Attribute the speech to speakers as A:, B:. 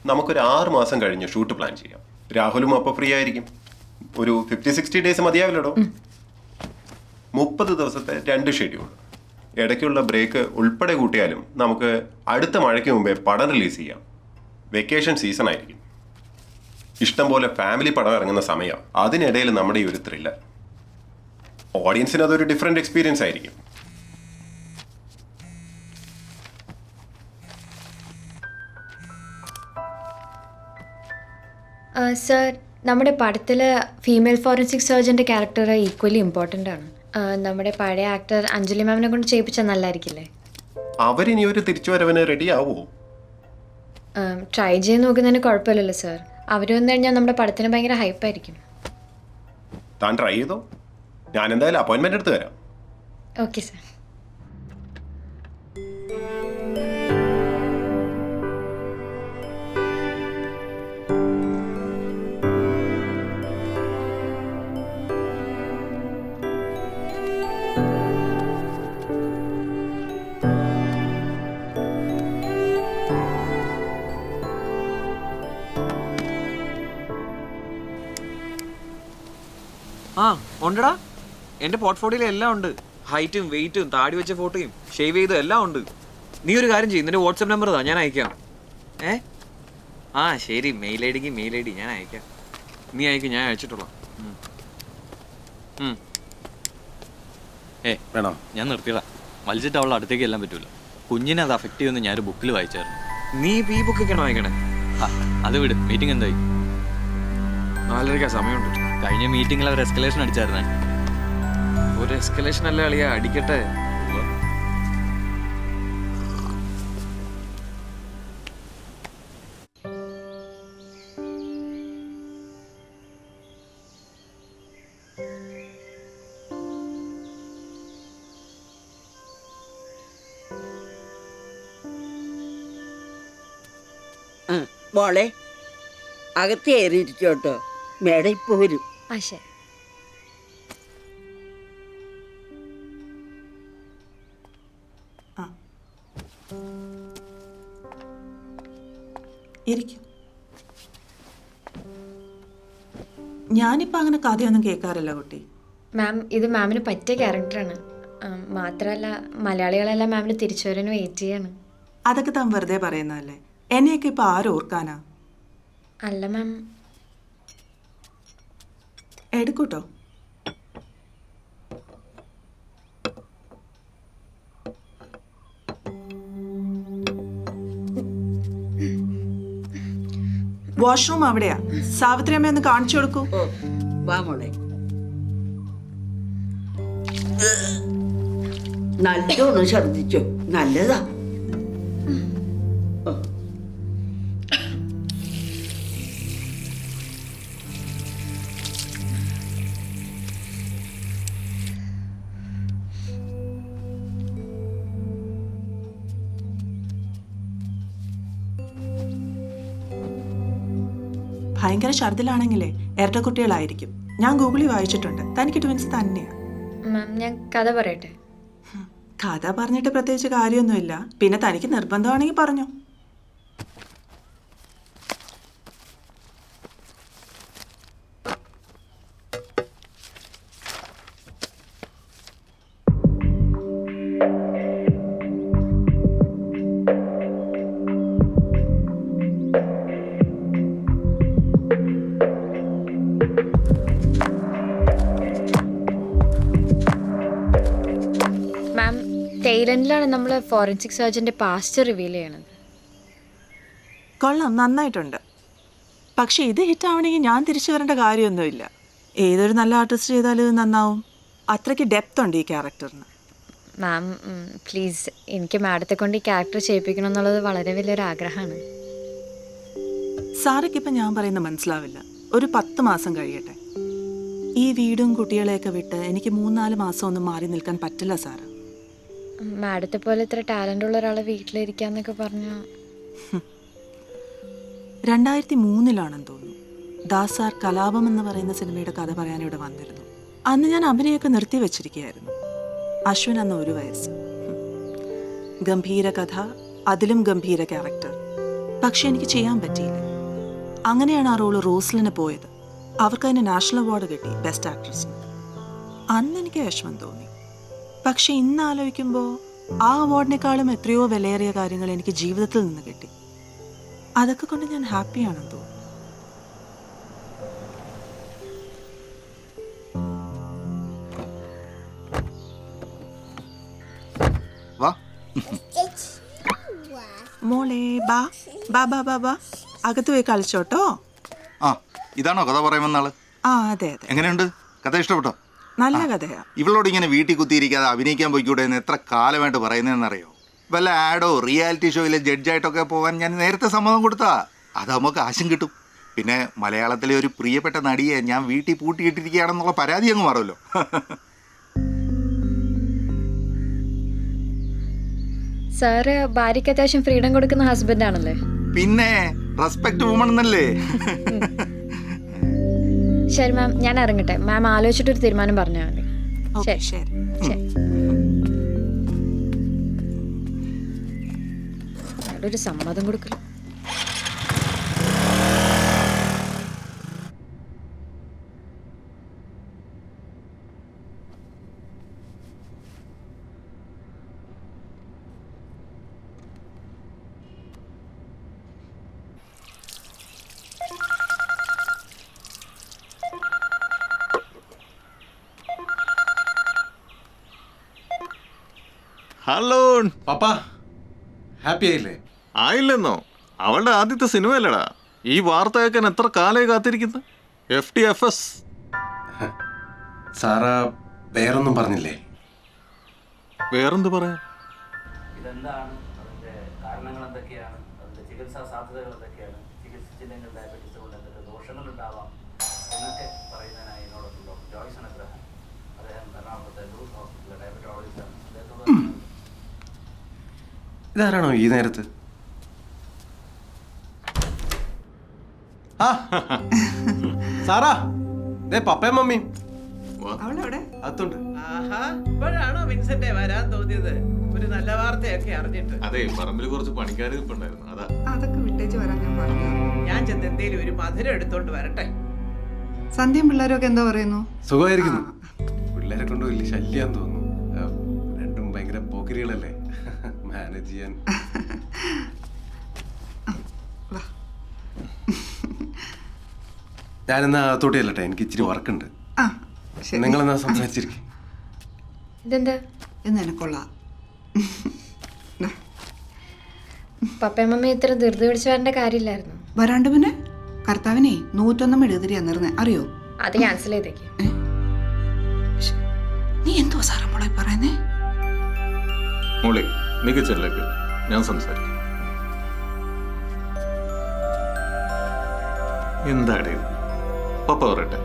A: നമുക്കൊരു 6 മാസം കഴിഞ്ഞ് ഷൂട്ട് പ്ലാൻ ചെയ്യാം. രാഹുലും അപ്പോൾ ഫ്രീ ആയിരിക്കും. ഒരു 50-60 ഡേയ്സ് മതിയാവില്ലടോ. 30 ദിവസത്തെ 2 ഷെഡ്യൂൾ, ഇടയ്ക്കുള്ള ബ്രേക്ക് ഉൾപ്പെടെ കൂട്ടിയാലും നമുക്ക് അടുത്ത മഴയ്ക്ക് മുമ്പേ പടം റിലീസ് ചെയ്യാം. വെക്കേഷൻ സീസൺ ആയിരിക്കും, ഇഷ്ടം പോലെ ഫാമിലി പടം ഇറങ്ങുന്ന സമയം. അതിനിടയിൽ നമ്മുടെ ഈ ഒരു ത്രില്ലർ, ഓഡിയൻസിന് അതൊരു ഡിഫറെന്റ് എക്സ്പീരിയൻസ് ആയിരിക്കും.
B: സർ, നമ്മുടെ പടത്തിൽ ഫീമെയിൽ ഫോറൻസിക് സർജൻ്റെ ക്യാരക്ടർ ഈക്വലി ഇമ്പോർട്ടൻ്റ് ആണ്. നമ്മുടെ പഴയ ആക്ടർ അഞ്ജലി മാമിനെ കൊണ്ട് ചെയ്യിപ്പിച്ചാൽ നല്ലതായിരിക്കില്ലേ?
A: അവരിനി ഒരു തിരിച്ചുവരവിന് റെഡി ആവുമോ?
B: ട്രൈ ചെയ്ത് നോക്കുന്നതിന് കുഴപ്പമില്ലല്ലോ സർ. അവർ വന്നു കഴിഞ്ഞാൽ നമ്മുടെ പടത്തിന് ഭയങ്കര ഹൈപ്പായിരിക്കും.
A: താൻ ട്രൈ ചെയ്തോ, ഞാൻ എന്തായാലും അപ്പോയിൻമെന്റ് എടുത്ത് തരാം.
B: Okay sir.
C: ആ ഉണ്ടടാ, എൻ്റെ പോർട്ട്ഫോളിയോയിൽ എല്ലാം ഉണ്ട്. ഹൈറ്റും വെയിറ്റും താടി വെച്ച ഫോട്ടോയും ഷേവ് ചെയ്തും എല്ലാം ഉണ്ട്. നീ ഒരു കാര്യം ചെയ്യും, നിന്റെ വാട്സപ്പ് നമ്പർ താ, ഞാൻ അയക്കാം. ആ ശരി, മെയിൽ ഐ ഡി ഞാൻ അയക്കാം. നീ അയക്കും, ഞാൻ അയച്ചിട്ടുള്ളൂ.
D: വേണോ? ഞാൻ നിർത്തിയതാ, വലിച്ചിട്ട് അവളുടെ അടുത്തേക്ക് എല്ലാം പറ്റൂല. കുഞ്ഞിനെ അത് അഫക്റ്റ് ചെയ്യുമെന്ന് ഞാനൊരു ബുക്കിൽ വായിച്ചായിരുന്നു.
C: നീ ഈ ബുക്കൊക്കെയാണോ വായിക്കണേ?
D: അത് വിട്, മീറ്റിംഗ് എന്തായി?
C: 4:30 സമയമുണ്ട്.
D: കഴിഞ്ഞ മീറ്റിംഗിൽ അവർ എസ്കലേഷൻ അടിച്ചായിരുന്നേ.
C: ഒരു എസ്കലേഷൻ അല്ല അളിയാ, അടിക്കട്ടെ.
E: മോളെ അകത്ത് കയറിയിരിക്കോട്ടോ, മേഡം ഇപ്പൊ വരും.
B: ആ ശരി.
F: ഇരിക്കും. ഞാനിപ്പോൾ അങ്ങനെ കഥയൊന്നും കേൾക്കാറില്ല കുട്ടി.
B: മാം, ഇത് മാമിന് പറ്റിയ ക്യാരക്ടറാണ്. മാത്രമല്ല മലയാളികളെല്ലാം മാമിന് തിരിച്ചു വരാൻ വെയിറ്റ് ചെയ്യാണ്.
F: അതൊക്കെ താൻ വെറുതെ പറയുന്നതല്ലേ. എന്നെയൊക്കെ ഇപ്പം ആരും ഓർക്കാനാ?
B: അല്ല മാം.
F: എടുക്കൂട്ടോ. വാഷ്റൂം അവിടെയാ. സാവിത്രി അമ്മ ഒന്ന് കാണിച്ചു കൊടുക്കൂ.
E: വാ മോളെ. നല്ലോണം ഛർദിച്ചോ, നല്ലതാ.
F: ഭയങ്കര ഛർദിലാണെങ്കിലേ ഇരട്ടക്കുട്ടികളായിരിക്കും. ഞാൻ ഗൂഗിളിൽ വായിച്ചിട്ടുണ്ട്. തനിക്ക് ട്വിൻസ് തന്നെയാ.
B: മാം, ഞാൻ കഥ പറയട്ടെ?
F: കഥ പറഞ്ഞിട്ട് പ്രത്യേകിച്ച് കാര്യമൊന്നുമില്ല. പിന്നെ തനിക്ക് നിർബന്ധമാണെങ്കിൽ പറഞ്ഞോ.
B: ടൈലൻഡിലാണ് നമ്മൾ ഫോറൻസിക് സർജൻ്റെ പാസ്റ്റ് റിവീൽ ചെയ്യണത്.
F: കൊള്ളാം, നന്നായിട്ടുണ്ട്. പക്ഷെ ഇത് ഹിറ്റാവണമെങ്കിൽ ഞാൻ തിരിച്ചു വരേണ്ട കാര്യമൊന്നുമില്ല. ഏതൊരു നല്ല ആർട്ടിസ്റ്റ് ചെയ്താലും ഇത് നന്നാവും. അത്രയ്ക്ക് ഡെപ്ത് ഉണ്ട് ഈ ക്യാരക്ടറിന്.
B: മാം പ്ലീസ്, എനിക്ക് മാഡത്തെ കൊണ്ട് ഈ ക്യാരക്ടർ ചെയ്യിപ്പിക്കണം എന്നുള്ളത് വളരെ വലിയൊരു ആഗ്രഹമാണ്.
F: സാറയ്ക്കിപ്പം ഞാൻ പറയുന്നത് മനസ്സിലാവില്ല. ഒരു 10 മാസം കഴിയട്ടെ. ഈ വീടും കുട്ടികളെയൊക്കെ വിട്ട് എനിക്ക് 3-4 മാസം ഒന്നും മാറി നിൽക്കാൻ പറ്റില്ല സാറ്.
B: മാഡത്തെ പോലെ ഇത്ര ടാലൻ്റ് ഉള്ള ഒരാളെ വീട്ടിലിരിക്കാന്നൊക്കെ പറഞ്ഞാൽ
F: 2003 തോന്നുന്നു. ദാസ് സാർ കലാപം എന്ന് പറയുന്ന സിനിമയുടെ കഥ പറയാൻ ഇവിടെ വന്നിരുന്നു. അന്ന് ഞാൻ അഭിനയൊക്കെ നിർത്തി വെച്ചിരിക്കുകയായിരുന്നു. അശ്വിൻ അന്ന് 1 വയസ്സ്. ഗംഭീര കഥ, അതിലും ഗംഭീര ക്യാരക്ടർ. പക്ഷെ എനിക്ക് ചെയ്യാൻ പറ്റിയില്ല. അങ്ങനെയാണ് ആ റോള് റോസ്ലിന് പോയത്. അവർക്ക് അതിന് നാഷണൽ അവാർഡ് കിട്ടി ബെസ്റ്റ് ആക്ട്രസിന്. അന്ന് എനിക്ക് വിഷമം തോന്നി. പക്ഷെ ഇന്ന് ആലോചിക്കുമ്പോൾ ആ അവാർഡിനേക്കാളും എത്രയോ വിലയേറിയ കാര്യങ്ങൾ എനിക്ക് ജീവിതത്തിൽ നിന്ന് കിട്ടി. അതൊക്കെ കൊണ്ട് ഞാൻ ഹാപ്പിയാണെന്ന് തോന്നുന്നു.
G: വാ.
F: മോളെ ബാ ബാ ബാ ബാ ബാ അകത്ത് പോയി കളിച്ചോട്ടോ.
G: ആ, ഇതാണോ കഥ പറയുമെന്ന ആള്?
F: ആ അതെ അതെ,
G: എങ്ങനെയുണ്ട് കഥ? ഇഷ്ടപ്പെട്ടോ?
F: നല്ല കഥയാ.
G: ഇവളോട് ഇങ്ങനെ വീട്ടിൽ കുത്തിയിരിക്കാതെ അഭിനയിക്കാൻ പോയിക്കൂടെ എന്ന് എത്ര കാലമായിട്ട് പറയുന്നതെന്നറിയോ? വല്ല ആഡോ റിയാലിറ്റി ഷോയിലെ ജഡ്ജായിട്ടൊക്കെ പോകാൻ ഞാൻ നേരത്തെ സമ്മതം കൊടുത്താ. അതാകുമ്പോൾ കാശും കിട്ടും. പിന്നെ മലയാളത്തിലെ ഒരു പ്രിയപ്പെട്ട നടിയെ ഞാൻ വീട്ടിൽ പൂട്ടിയിട്ടിരിക്കുകയാണെന്നുള്ള പരാതി അങ്ങ് മാറുമല്ലോ.
B: സാറ് ഭാര്യയ്ക്ക് അത്യാവശ്യം ഫ്രീഡം കൊടുക്കുന്ന ഹസ്ബൻഡ് ആണല്ലേ?
G: പിന്നെ റെസ്പെക്ട് വുമൺ എന്നല്ലേ?
B: ശരി മാം, ഞാൻ ഇറങ്ങട്ടെ. മാം ആലോചിച്ചിട്ടൊരു തീരുമാനം പറഞ്ഞാൽ മതി.
F: ഓക്കെ,
B: ശരി
F: ശരി.
B: ശരി. അവിടെ ഒരു സമ്മതം കൊടുക്കല്.
H: ഹലോ
A: പപ്പ, ഹാപ്പി ആയില്ലേ?
H: ആയില്ലെന്നോ? അവളുടെ ആദ്യത്തെ സിനിമയല്ലടാ. ഈ വാർത്ത കേൾക്കാൻ എത്ര കാലമായി കാത്തിരിക്കുന്നു. FTFS.
A: സാറാ വേറൊന്നും പറഞ്ഞില്ലേ?
H: വേറെന്ത് പറയാ?
I: ഇതെന്താണ് അതിൻ്റെ കാരണങ്ങൾ എന്തൊക്കെയാണ്, അതിൻ്റെ ചികിത്സാ സാധ്യതകൾ എന്തൊക്കെയാണ്, ചികിത്സിച്ചില്ലെങ്കിൽ ഡയബറ്റീസ് കൊണ്ട് എന്തൊക്കെ ദോഷങ്ങളുണ്ടാവാം എന്നൊക്കെ പറയുന്നതിനായി എന്നോടൊപ്പം ഡോക്ടർ ജോയ്സ് അനുഗ്രഹം. അദ്ദേഹം എറണാകുളത്തെ ഗ്രൂപ്പ് ഹോസ്പിറ്റലിലെ ഡയബറ്റോളജിസ്റ്റാണ്. അദ്ദേഹത്തോട്
A: ഇതാരാണോ ഈ നേരത്ത്? ആ സാറാ, ദേ പപ്പയും മമ്മിയും അകത്തുണ്ട്.
J: ആഹാ, ഇപ്പോഴാണോ വിൻസെന്റ് വരാൻ തോന്നിയത്? ഒരു നല്ല വാർത്തയൊക്കെ അറിഞ്ഞിട്ട്.
H: അതെ, പറമ്പിൽ കുറച്ച് പണിക്കാർ നിൽപ്പുണ്ടായിരുന്നു. അതാ
K: അതൊക്കെ വിട്ടേച്ച് വരാൻ ഞാൻ പറഞ്ഞു.
J: ഞാൻ ചെന്ന് എന്തേലും ഒരു മധുരം എടുത്തോണ്ട് വരട്ടെ.
K: സന്ധ്യയും പിള്ളേരൊക്കെ എന്താ പറയുന്നു?
A: സുഖമായിരിക്കുന്നു. പിള്ളേരെ കൊണ്ട് വലിയ ശല്യാന്ന് തോന്നുന്നു. രണ്ടും ഭയങ്കര പോക്കരികളല്ലേ, മാനേജ് ചെയ്യാൻ. ഞാനെന്നാ അകത്തോട്ട് ചെല്ലട്ടെ, എനിക്ക് ഇച്ചിരി വർക്കുണ്ട്.
K: ആ ശരി.
A: നിങ്ങളെന്നാ സംസാരിച്ചിരിക്കും.
B: ഇതെന്താ?
K: ഇത് നിനക്കൊള്ളാം.
B: പപ്പയും മമ്മി ഇത്ര ധൃതി പിടിച്ച് വരേണ്ട കാര്യമില്ലായിരുന്നു.
K: വരാണ്ട് പിന്നെ കർത്താവിനെ 101 മെഴുകുതിരി അന്നിരുന്നേ അറിയോ?
B: അത് ക്യാൻസൽ ചെയ്തേക്ക്.
K: നീ എന്തോ സാറാ മോളെ പറയുന്നേ?
H: മോളെ മികച്ചല്ലേക്ക് ഞാൻ സംസാരിക്കും. എന്താടേ പപ്പ പറയട്ടെ?